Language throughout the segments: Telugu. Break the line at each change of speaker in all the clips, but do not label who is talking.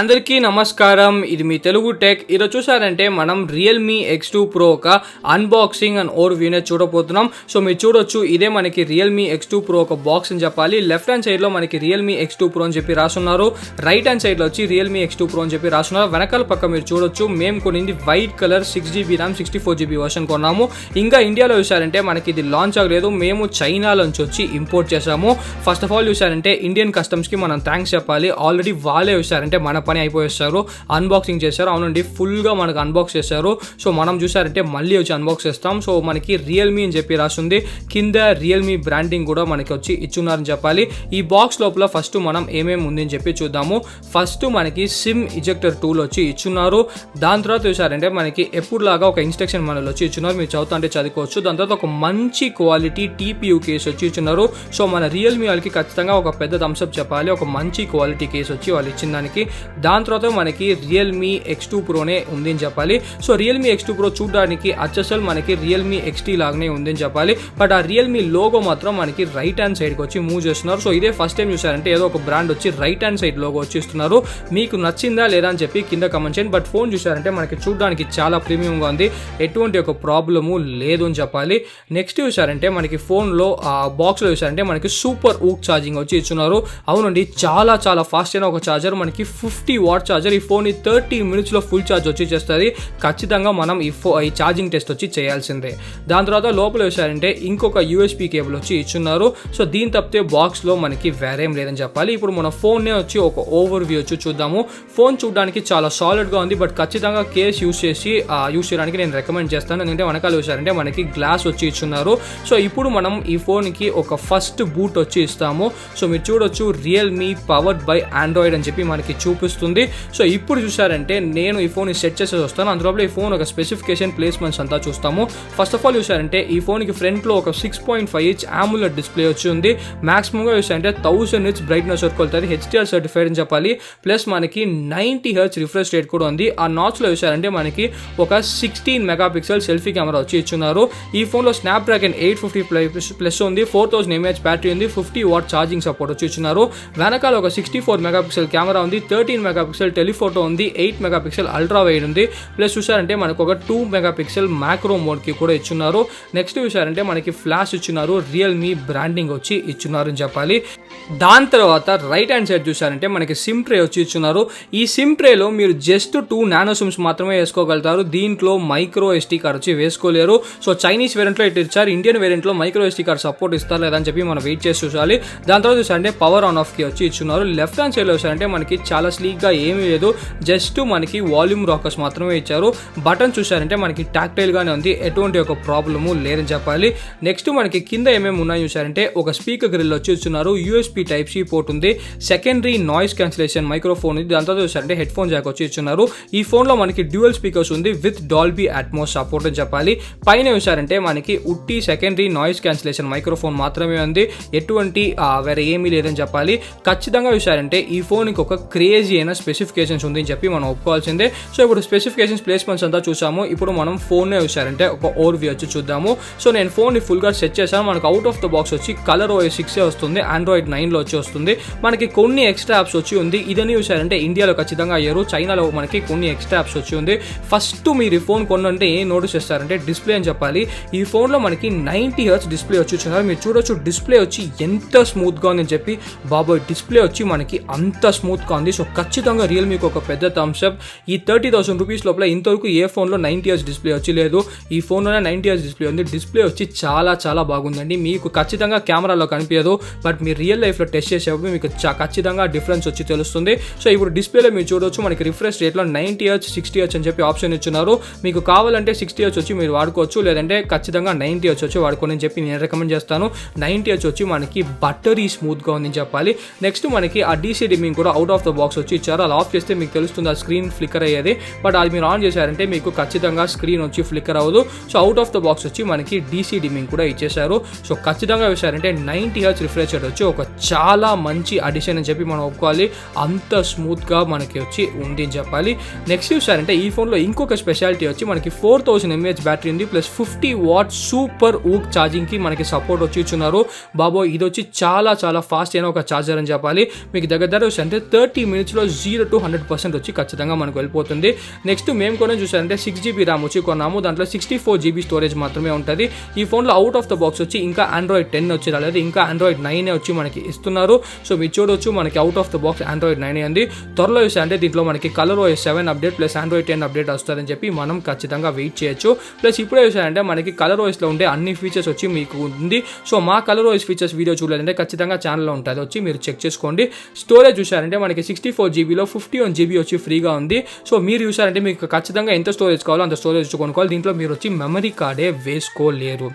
అందరికీ నమస్కారం. ఇది మీ తెలుగు టెక్. ఈరోజు చూసారంటే మనం రియల్మీ X2 Pro ఒక అన్బాక్సింగ్ అండ్ ఓవర్వ్యూనే చూడబోతున్నాం. సో మీరు చూడొచ్చు, ఇదే మనకి రియల్మీ X2 Pro ఒక బాక్స్ అని చెప్పాలి. లెఫ్ట్ హ్యాండ్ సైడ్ లో మనకి రియల్మీ X2 Pro అని చెప్పి రాస్తున్నారు. రైట్ హ్యాండ్ సైడ్ లో వచ్చి రియల్మీ X2 Pro అని చెప్పి రాస్తున్నారు. వెనకాల పక్క మీరు చూడొచ్చు, మేము కొనింది white colour 6GB RAM 64GB version కొన్నాము. ఇంకా ఇండియాలో చూసారంటే మనకి ఇది లాంచ్ అవ్వలేదు. మేము చైనా నుంచి వచ్చి ఇంపోర్ట్ చేసాము. ఫస్ట్ ఆఫ్ ఆల్ చూసారంటే ఇండియన్ కస్టమ్స్ కి మనం థ్యాంక్స్ చెప్పాలి. ఆల్రెడీ వాళ్ళే చూసారంటే మన పని అయిపోయేస్తారు, అన్బాక్సింగ్ చేశారు. అవునండి, ఫుల్గా మనకు అన్బాక్స్ చేశారు. సో మనం చూసారంటే మళ్ళీ వచ్చి అన్బాక్స్ చేస్తాం. సో మనకి రియల్మీ అని చెప్పి రాస్తుంది, కింద రియల్మీ బ్రాండింగ్ కూడా మనకి వచ్చి ఇచ్చున్నారని చెప్పాలి. ఈ బాక్స్ లోపల ఫస్ట్ మనం ఏమేమి ఉందని చెప్పి చూద్దాము. ఫస్ట్ మనకి సిమ్ ఇజెక్టర్ టూల్ వచ్చి ఇచ్చున్నారు. దాని తర్వాత చూసారంటే మనకి ఎప్పుడులాగా ఒక ఇన్స్ట్రక్షన్ మనలో వచ్చి ఇచ్చున్నారు. మీరు చదువుతా అంటే చదువుకోవచ్చు. దాని తర్వాత ఒక మంచి క్వాలిటీ TPU కేసు వచ్చి ఇచ్చున్నారు. సో మన రియల్మీ వాళ్ళకి ఖచ్చితంగా ఒక పెద్ద థమ్స్అప్ చెప్పాలి, ఒక మంచి క్వాలిటీ కేసు వచ్చి వాళ్ళు ఇచ్చిన దానికి. దాని తర్వాత మనకి రియల్మీ X2 Proనే ఉంది అని చెప్పాలి. సో రియల్మీ X2 Pro చూడడానికి అచ్చసలు మనకి రియల్మీ XT లాగానే ఉంది అని చెప్పాలి. బట్ ఆ రియల్మీ లోగో మాత్రం మనకి రైట్ హ్యాండ్ సైడ్కి వచ్చి మూవ్ చేస్తున్నారు. సో ఇదే ఫస్ట్ టైం చూసారంటే ఏదో ఒక బ్రాండ్ వచ్చి రైట్ హ్యాండ్ సైడ్ లోగో వచ్చి ఇస్తున్నారు. మీకు నచ్చిందా లేదా అని చెప్పి కింద కమెంట్ చేయండి. బట్ ఫోన్ చూసారంటే మనకి చూడడానికి చాలా ప్రీమియంగా ఉంది, ఎటువంటి ఒక ప్రాబ్లము లేదు అని చెప్పాలి. నెక్స్ట్ చూసారంటే మనకి ఫోన్లో ఆ బాక్స్లో చూసారంటే మనకి సూపర్ ఊక్ ఛార్జింగ్ వచ్చి ఇస్తున్నారు. అవునండి, చాలా చాలా ఫాస్ట్ అయిన ఒక ఛార్జర్, మనకి 50W ఛార్జర్. ఈ ఫోన్ 30 minutesలో ఫుల్ ఛార్జ్ వచ్చి చేస్తుంది. ఖచ్చితంగా మనం ఈ ఛార్జింగ్ టెస్ట్ వచ్చి చేయాల్సిందే. దాని తర్వాత లోపల చూసారంటే ఇంకొక USB కేబుల్ వచ్చి ఇచ్చున్నారు. సో దీని తప్పితే బాక్స్లో మనకి వేరేం లేదని చెప్పాలి. ఇప్పుడు మన ఫోన్నే వచ్చి ఒక ఓవర్ వ్యూ వచ్చి చూద్దాము. ఫోన్ చూడడానికి చాలా సాలిడ్గా ఉంది, బట్ ఖచ్చితంగా కేస్ యూస్ చేయడానికి నేను రికమెండ్ చేస్తాను. ఎందుకంటే వెనకాల చూసారంటే మనకి గ్లాస్ వచ్చి ఇచ్చున్నారు. సో ఇప్పుడు మనం ఈ ఫోన్కి ఒక ఫస్ట్ బూట్ వచ్చి ఇస్తాము. సో మీరు చూడొచ్చు, రియల్మీ పవర్డ్ బై ఆండ్రాయిడ్ అని చెప్పి మనకి చూపిస్తుంది. సో ఇప్పుడు చూసారంటే నేను ఈ ఫోన్ సెట్ చేసేసి వస్తాను. అందులో ఈ ఫోన్ ఒక స్పెసిఫికేషన్ ప్లేస్మెంట్స్ అంతా చూస్తాము. ఫస్ట్ ఆఫ్ ఆల్ చూసారంటే ఈ ఫోన్కి ఫ్రంట్లో ఒక 6.5 inch AMOLED డిస్ప్లే వచ్చి ఉంది. మాక్సిమంగా చూసారంటే 1000 nits బ్రైట్నెస్ వరకు వెళ్తుంది. HDR సర్టిఫైడ్ అని చెప్పాలి. ప్లస్ మనకి 90Hz రిఫ్రెష్ రేట్ కూడా ఉంది. ఆ నాచ్లో చూసారంటే మనకి ఒక 16 MP సెల్ఫీ కెమెరా వచ్చి ఇచ్చున్నారు. ఈ ఫోన్లో స్నాప్డ్రాగన్ 850 ప్లస్ ఉంది, 4000 mAh బ్యాటరీ ఉంది, 50W ఛార్జింగ్ సపోర్ట్ వచ్చి ఇచ్చున్నారు. వెనకాల ఒక 64 MP కెమెరా ఉంది, 13 MP టెలిఫోటో ఉంది, 8 MP అల్ట్రా వైడ్ ఉంది. ప్లస్ చూసారంటే మనకు ఒక 2 MP మ్యాక్రో మోడ్కి కూడా ఇచ్చున్నారు. నెక్స్ట్ చూసారంటే మనకి ఫ్లాష్ ఇచ్చున్నారు, రియల్మీ బ్రాండింగ్ వచ్చి ఇచ్చున్నారు అని చెప్పాలి. దాని తర్వాత రైట్ హ్యాండ్ సైడ్ చూసారంటే మనకి సిమ్ ట్రే వచ్చి ఇచ్చున్నారు. ఈ సిమ్ ట్రేలో మీరు జస్ట్ 2 నానో సిమ్స్ మాత్రమే వేసుకోగలుగుతారు. దీంట్లో మైక్రో SD కార్డ్ వచ్చి వేసుకోలేరు. సో చైనీస్ వేరియంట్లో ఇటు ఇచ్చారు, ఇండియన్ వేరియంట్లో మైక్రో SD కార్డ్ సపోర్ట్ ఇస్తారు లేదని చెప్పి మనం వెయిట్ చేసి చూసాలి. దాని తర్వాత చూసారంటే పవర్ ఆన్ ఆఫ్ కి వచ్చి ఇచ్చున్నారు. లెఫ్ట్ హ్యాండ్ సైడ్ లో చూసారంటే మనకి చాలా స్లీక్ గా ఏమీ లేదు, జస్ట్ మనకి వాల్యూమ్ రాకర్స్ మాత్రమే ఇచ్చారు. బటన్ చూసారంటే మనకి టాక్టైల్ గానే ఉంది, ఎటువంటి ఒక ప్రాబ్లము లేదని చెప్పాలి. నెక్స్ట్ మనకి కింద ఏమేమి ఉన్నాయి చూసారంటే ఒక స్పీకర్ గ్రిల్ వచ్చి ఇస్తున్నారు, USB Type-C పోర్ట్ ఉంది, సెకండరీ నాయిస్ క్యాన్సిలేషన్ మైక్రోఫోన్ ఉంది. దాని తర్వాత చూసారంటే హెడ్ ఫోన్ జాక్ వచ్చి ఇస్తున్నారు. ఈ ఫోన్ లో మనకి డ్యూయల్ స్పీకర్స్ ఉంది విత్ డాల్బీ అట్మోస్ సపోర్ట్ అని చెప్పాలి. పైన చూసారంటే మనకి ఉట్టి సెకండరీ నాయిస్ క్యాన్సిలేషన్ మైక్రోఫోన్ మాత్రమే ఉంది, ఎటువంటి వేరే ఏమీ లేదని చెప్పాలి. ఖచ్చితంగా చూసారంటే ఈ ఫోన్ కి ఒక క్రేజీ అయిన స్పెసిఫికేషన్స్ ఉంది అని చెప్పి మనం ఒప్పుకోవాల్సిందే. సో ఇప్పుడు స్పెసిఫికేషన్స్ ప్లేస్మెంట్స్ అంతా చూసాము. ఇప్పుడు మనం ఫోన్ చూసారంటే ఒక ఓవర్ వ్యూ వచ్చి చూద్దాము. సో నేను ఫోన్ ఫుల్ గా సెట్ చేశాను. మనకు అవుట్ ఆఫ్ ద బాక్స్ వచ్చి కలర్ OS 6 వస్తుంది, Android 9లో వచ్చి వస్తుంది. మనకి కొన్ని ఎక్స్ట్రా యాప్స్ వచ్చి ఉంది. ఇదని చూసారంటే ఇండియాలో ఖచ్చితంగా అయ్యారు, చైనాలో మనకి కొన్ని ఎక్స్ట్రా యాప్స్ వచ్చి ఉంది. ఫస్ట్ మీరు ఈ ఫోన్ కొనంటే ఏం నోటీస్ చేస్తారంటే డిస్ప్లే అని చెప్పాలి. ఈ ఫోన్ లో మనకి 90Hz డిస్ప్లే వచ్చి ఇచ్చున్నారు. మీరు చూడొచ్చు డిస్ప్లే వచ్చి ఎంత స్మూత్ గా ఉందని చెప్పి. బాబోయ్, డిస్ప్లే వచ్చి మనకి అంత స్మూత్ గా ఉంది. సో ఖచ్చితంగా రియల్మీకి ఒక పెద్ద థమ్స్అప్. ఈ 30,000 రూపీస్ లోపల ఇంతవరకు ఏ ఫోన్లో 90Hz డిస్ప్లే వచ్చి లేదు. ఈ ఫోన్లోనే 90Hz డిస్ప్లే ఉంది. డిస్ప్లే వచ్చి చాలా చాలా బాగుందండి. మీకు ఖచ్చితంగా కెమెరాలో కనిపించదు, బట్ మీరు రియల్ లైఫ్లో టెస్ట్ చేసేటప్పుడు మీకు ఖచ్చితంగా డిఫరెన్స్ వచ్చి తెలుస్తుంది. సో ఇప్పుడు డిస్ప్లేలో మీరు చూడవచ్చు మనకి రిఫ్రెష్ రేట్లో 90Hz 60Hz అని చెప్పి ఆప్షన్ ఇచ్చున్నారు. మీకు కావాలంటే 60Hz వచ్చి మీరు వాడుకోవచ్చు, లేదంటే ఖచ్చితంగా 90Hz వచ్చి వాడుకోని చెప్పి నేను రికమెండ్ చేస్తాను. 90Hz వచ్చి మనకి బటరీ స్మూత్గా ఉందని చెప్పాలి. నెక్స్ట్ మనకి ఆ DC డిమ్మింగ్ కూడా అవుట్ ఆఫ్ ద బాక్స్ వచ్చి ఇచ్చారు. అలా ఆఫ్ చేస్తే మీకు తెలుస్తుంది ఆ స్క్రీన్ ఫ్లిక్కర్ అయ్యేది, బట్ అది మీరు ఆన్ చేశారంటే మీకు ఖచ్చితంగా స్క్రీన్ వచ్చి ఫ్లిక్కర్ అవ్వదు. So out of the box వచ్చి మనకి DC డిమ్మింగ్ కూడా ఇచ్చేసారు. సో ఖచ్చితంగా చూసారంటే 90Hz రిఫ్రెష్ రేట్ వచ్చి ఒక చాలా మంచి అడిషన్ అని చెప్పి మనం ఒప్పుకోవాలి. అంత స్మూత్గా మనకి వచ్చి ఉంది అని చెప్పాలి. నెక్స్ట్ చూసారంటే ఈ ఫోన్లో ఇంకొక స్పెషాలిటీ వచ్చి మనకి 4000 mAh బ్యాటరీ ఉంది, ప్లస్ 50 వాట్ సూపర్ ఊక్ ఛార్జింగ్కి మనకి సపోర్ట్ వచ్చి ఇచ్చున్నారు. బాబో ఇది వచ్చి చాలా చాలా ఫాస్ట్ అయిన ఒక ఛార్జర్ అని చెప్పాలి. మీకు దగ్గర అంటే 30 minutesలో 0 to 100% వచ్చి ఖచ్చితంగా మనకు వెళ్ళిపోతుంది. నెక్స్ట్ మేము కూడా చూసారంటే 6GB ర్యామ్ వచ్చి కొన్నాము, దాంట్లో 64GB స్టోరేజ్ మాత్రమే ఉంటుంది. ఈ ఫోన్లో అవుట్ ఆఫ్ ద బాక్స్ వచ్చి ఇంకా Android 10 వచ్చి రాలేదు, ఇంకా Android 9 వచ్చి మనకి ఇస్తున్నారు. సో మీరు చూడొచ్చు మనకి out of the box Android 9 ఉంది. త్వరలో చూసారంటే దీంట్లో మనకి ColorOS 7 update plus Android 10 update వస్తుందని చెప్పి మనం ఖచ్చితంగా వెయిట్ చేయొచ్చు. ప్లస్ ఇప్పుడే చూసారంటే మనకి ColorOSలో ఉండే అన్ని ఫీచర్స్ వచ్చి మీకు ఉంది. సో మా ColorOS ఫీచర్స్ వీడియో చూడలేదంటే ఖచ్చితంగా ఛానల్లో ఉంటుంది, వచ్చి మీరు చెక్ చేసుకోండి. స్టోరేజ్ చూసారంటే మనకి 64GBలో 51GB వచ్చి ఫ్రీగా ఉంది. సో మీరు చూసారంటే మీకు ఖచ్చితంగా ఎంత స్టోరేజ్ కావాలో అంత స్టోరేజ్ కొనుక్కోవాలి. దీంట్లో మీరు వచ్చి మెమరీ కార్డే వేసుకోలేరు.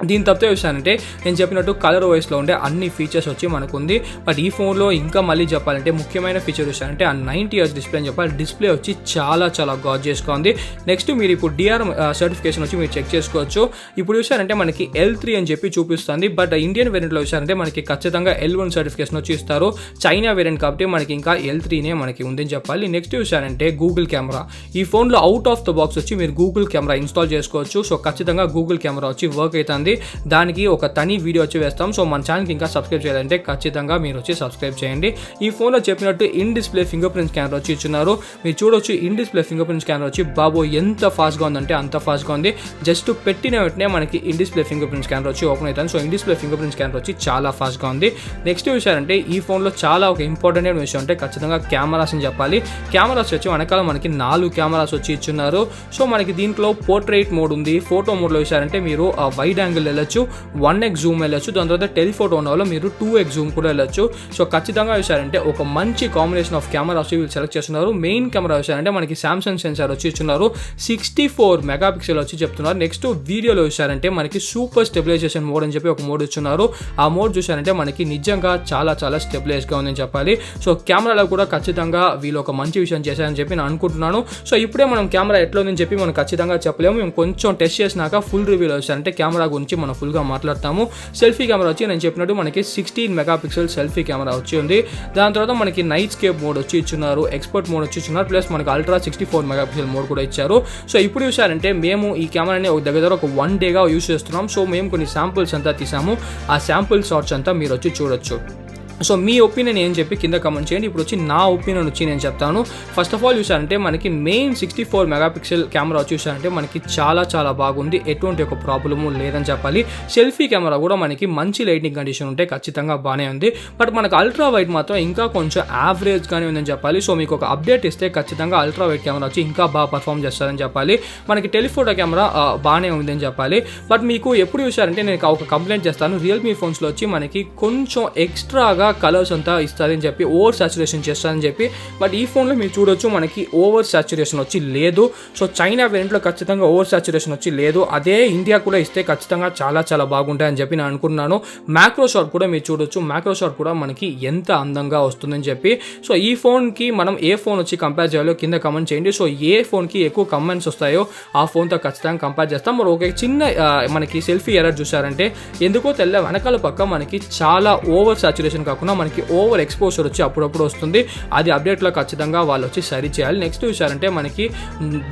దీని తప్పితే చూసానంటే నేను చెప్పినట్టు ColorOSలో ఉండే అన్ని ఫీచర్స్ వచ్చి మనకు ఉంది. బట్ ఈ ఫోన్లో ఇంకా మళ్ళీ చెప్పాలంటే ముఖ్యమైన ఫీచర్ చూసారంటే ఆ 90Hz డిస్ప్లే అని చెప్పాలి. డిస్ప్లే వచ్చి చాలా చాలా గార్జియస్గా ఉంది. నెక్స్ట్ మీరు ఇప్పుడు DR సర్టిఫికేషన్ వచ్చి మీరు చెక్ చేసుకోవచ్చు. ఇప్పుడు చూసారంటే మనకి L3 అని చెప్పి చూపిస్తుంది, బట్ ఇండియన్ వేరియంట్లో చూసారంటే మనకి ఖచ్చితంగా L1 సర్టిఫికేషన్ వచ్చి ఇస్తారు. చైనా వేరియంట్ కాబట్టి మనకి ఇంకా L3నే మనకి ఉందని చెప్పాలి. నెక్స్ట్ చూసారంటే గూగుల్ కెమెరా. ఈ ఫోన్లో అవుట్ ఆఫ్ ద బాక్స్ వచ్చి మీరు గూగుల్ కెమెరా ఇన్స్టాల్ చేసుకోవచ్చు. సో ఖచ్చితంగా గూగుల్ కెమెరా వచ్చి వర్క్ అవుతుంది. దానికి ఒక తని వీడియో వచ్చి వేస్తాం. సో మన ఛానల్కి ఇంకా సబ్స్క్రైబ్ చేయాలంటే ఖచ్చితంగా మీరు వచ్చి సబ్స్క్రైబ్ చేయండి. ఈ ఫోన్లో చెప్పినట్టు in display finger print scanner వచ్చి ఇచ్చున్నారు. మీరు చూడొచ్చు in display finger print scanner వచ్చి బాబో ఎంత ఫాస్ట్గా ఉందంటే అంత ఫాస్ట్గా ఉంది. జస్ట్ పెట్టిన వెంటనే మనకి in display finger print scanner వచ్చి ఓపెన్ అవుతుంది. So in display finger print scanner వచ్చి చాలా ఫాస్ట్గా ఉంది. నెక్స్ట్ చూసారంటే ఈ ఫోన్లో చాలా ఒక ఇంపార్టెంట్ విషయం అంటే ఖచ్చితంగా కెమెరాస్ అని చెప్పాలి. కెమెరాస్ వచ్చి వెనకాల మనకి 4 కెమెరాస్ వచ్చి ఇచ్చున్నారు. సో మనకి దీంట్లో పోర్ట్రైట్ మోడ్ ఉంది. ఫోటో మోడ్లో చూసారంటే మీరు వైడ్ యాంగిల్ వెళ్ళొచ్చు, 1x జూమ్ వెళ్ళొచ్చు, దాని తర్వాత టెలిఫోటో ఉన్న వాళ్ళు మీరు 2x జూమ్ కూడా వెళ్ళొచ్చు. సో ఖచ్చితంగా చూసారంటే ఒక మంచి కాంబినేషన్ ఆఫ్ కెమెరాస్ వీళ్ళు సెలెక్ట్ చేస్తున్నారు. మెయిన్ కెమెరా చూసారంటే మనకి సామ్సంగ్ సెన్సార్ వచ్చి ఇచ్చున్నారు, 64 మెగాపిక్సెల్ వచ్చి చెప్తున్నారు. నెక్స్ట్ వీడియోలో చూసారంటే మనకి సూపర్ స్టెబిలైజేషన్ మోడ్ అని చెప్పి ఒక మోడ్ ఇచ్చున్నారు. ఆ మోడ్ చూసారంటే మనకి నిజంగా చాలా చాలా స్టెబిలైజ్గా ఉందని చెప్పాలి. సో కెమెరాలో కూడా ఖచ్చితంగా వీళ్ళు ఒక మంచి విషయం చేశారని చెప్పి నేను అనుకుంటున్నాను. సో ఇప్పుడే మనం కెమెరా ఎట్లా ఉందని చెప్పి మనం ఖచ్చితంగా చెప్పలేము. మేము కొంచెం టెస్ట్ చేసినాక ఫుల్ రివ్యూలో వచ్చారంటే కెమెరా గురించి మనం ఫుల్గా మాట్లాడతాము. సెల్ఫీ కెమెరా వచ్చి నేను చెప్పినట్టు మనకి 16 మెగాపిక్సెల్ సెల్ఫీ కెమెరా వచ్చి ఉంది. దాని తర్వాత మనకి నైట్ స్కేప్ మోడ్ వచ్చి ఇచ్చున్నారు, ఎక్స్పర్ట్ మోడ్ వచ్చి ఇచ్చున్నారు, ప్లస్ మనకి అల్ట్రా 64 మెగాపిక్సెల్ మోడ్ కూడా ఇచ్చారు. సో ఇప్పుడు చూసారంటే మేము ఈ కెమెరాని దగ్గర ఒక 1 డేగా యూస్ చేస్తున్నాం. సో మేము కొన్ని శాంపుల్స్ అంతా తీసాము. ఆ శాంపుల్ షాట్స్ అంతా మీరు వచ్చి చూడొచ్చు. సో మీ ఒపీనియన్ ఏం చెప్పి కింద కమెంట్ చేయండి. ఇప్పుడు వచ్చి నా ఒపీనియన్ వచ్చి నేను చెప్తాను. ఫస్ట్ ఆఫ్ ఆల్ చూసారంటే మనకి మెయిన్ 64 మెగాపిక్సెల్ కెమెరా చూసారంటే మనకి చాలా చాలా బాగుంది, ఎటువంటి ఒక ప్రాబ్లము లేదని చెప్పాలి. సెల్ఫీ కెమెరా కూడా మనకి మంచి లైటింగ్ కండిషన్ ఉంటే ఖచ్చితంగా బాగానే ఉంది. బట్ మనకు అల్ట్రా వైడ్ మాత్రం ఇంకా కొంచెం యావరేజ్గానే ఉందని చెప్పాలి. సో మీకు ఒక అప్డేట్ ఇస్తే ఖచ్చితంగా అల్ట్రా వైడ్ కెమెరా వచ్చి ఇంకా బాగా పర్ఫామ్ చేస్తారని చెప్పాలి. మనకి టెలిఫోటో కెమెరా బాగానే ఉందని చెప్పాలి. బట్ మీకు ఎప్పుడు చూసారంటే నేను ఒక కంప్లైంట్ చేస్తాను, రియల్మీ ఫోన్స్లో వచ్చి మనకి కొంచెం ఎక్స్ట్రాగా కలర్స్ అంతా ఇస్తారని చెప్పి, ఓవర్ సాచురేషన్ చేస్తారని చెప్పి. బట్ ఈ ఫోన్లో మీరు చూడొచ్చు మనకి ఓవర్ సాచురేషన్ వచ్చి లేదు. సో చైనా వేరియంట్లో ఖచ్చితంగా ఓవర్ సాచురేషన్ వచ్చి లేదు. అదే ఇండియా కూడా ఇస్తే ఖచ్చితంగా చాలా చాలా బాగుంటాయని చెప్పి నేను అనుకుంటున్నాను. మ్యాక్రో షాట్ కూడా మీరు చూడొచ్చు, మ్యాక్రో షాట్ కూడా మనకి ఎంత అందంగా వస్తుందని చెప్పి. సో ఈ ఫోన్కి మనం ఏ ఫోన్ వచ్చి కంపేర్ చేయాలో కింద కమెంట్ చేయండి. సో ఏ ఫోన్కి ఎక్కువ కమెంట్స్ వస్తాయో ఆ ఫోన్తో ఖచ్చితంగా కంపేర్ చేస్తాం. మరి ఒక చిన్న మనకి సెల్ఫీ ఎర్రర్ చూసారంటే ఎందుకో తెల్ల వెనకాల పక్క మనకి చాలా ఓవర్ సాచురేషన్ కాకుండా మనకి ఓవర్ ఎక్స్పోజర్ వచ్చి అప్పుడప్పుడు వస్తుంది. అది అప్డేట్లో ఖచ్చితంగా వాళ్ళు వచ్చి సరి చేయాలి. నెక్స్ట్ చూసారంటే మనకి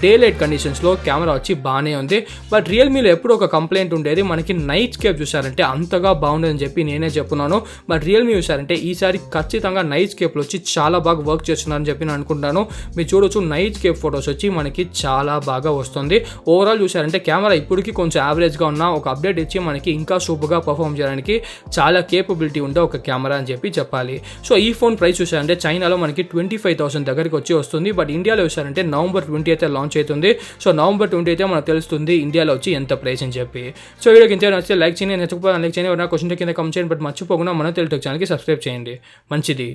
డే లైట్ కండిషన్స్లో కెమెరా వచ్చి బాగానే ఉంది. బట్ రియల్మీలో ఎప్పుడు ఒక కంప్లైంట్ ఉండేది మనకి నైట్ స్కేప్ చూసారంటే అంతగా బాగుండదని చెప్పి నేనే చెప్పున్నాను. బట్ రియల్మీ చూసారంటే ఈసారి ఖచ్చితంగా నైట్ స్కేప్లో వచ్చి చాలా బాగా వర్క్ చేస్తున్నారని చెప్పి నేను అనుకుంటాను. మీరు చూడొచ్చు నైట్ స్కేప్ ఫొటోస్ వచ్చి మనకి చాలా బాగా వస్తుంది. ఓవరాల్ చూసారంటే కెమెరా ఇప్పటికీ కొంచెం యావరేజ్గా ఉన్న ఒక అప్డేట్ ఇచ్చి మనకి ఇంకా సూపర్గా పర్ఫామ్ చేయడానికి చాలా కేపబిలిటీ ఉండే ఒక కెమెరా అని చెప్పి చెప్పాలి. సో ఈ ఫోన్ ప్రైస్ చూసారంటే చైనాలో మనకి 25,000 దగ్గరికి వచ్చి వస్తుంది. బట్ ఇండియాలో చూసారంటే November 20 అయితే లాంచ్ అవుతుంది. సో November 20 అయితే మనకు తెలుస్తుంది ఇండియాలో వచ్చి ఎంత ప్రైస్ అని చెప్పి. సో వీడియోకి ఇంత నచ్చితే లైక్ చేయండి, నచ్చకపోతే లైక్ చేయండి, క్వశ్చన్ కింద కమెంట్ చేయండి. బట్ మర్చిపోకుండా మన తెలుగు ఛానల్కి సబ్స్క్రైబ్ చేయండి. మంచిది.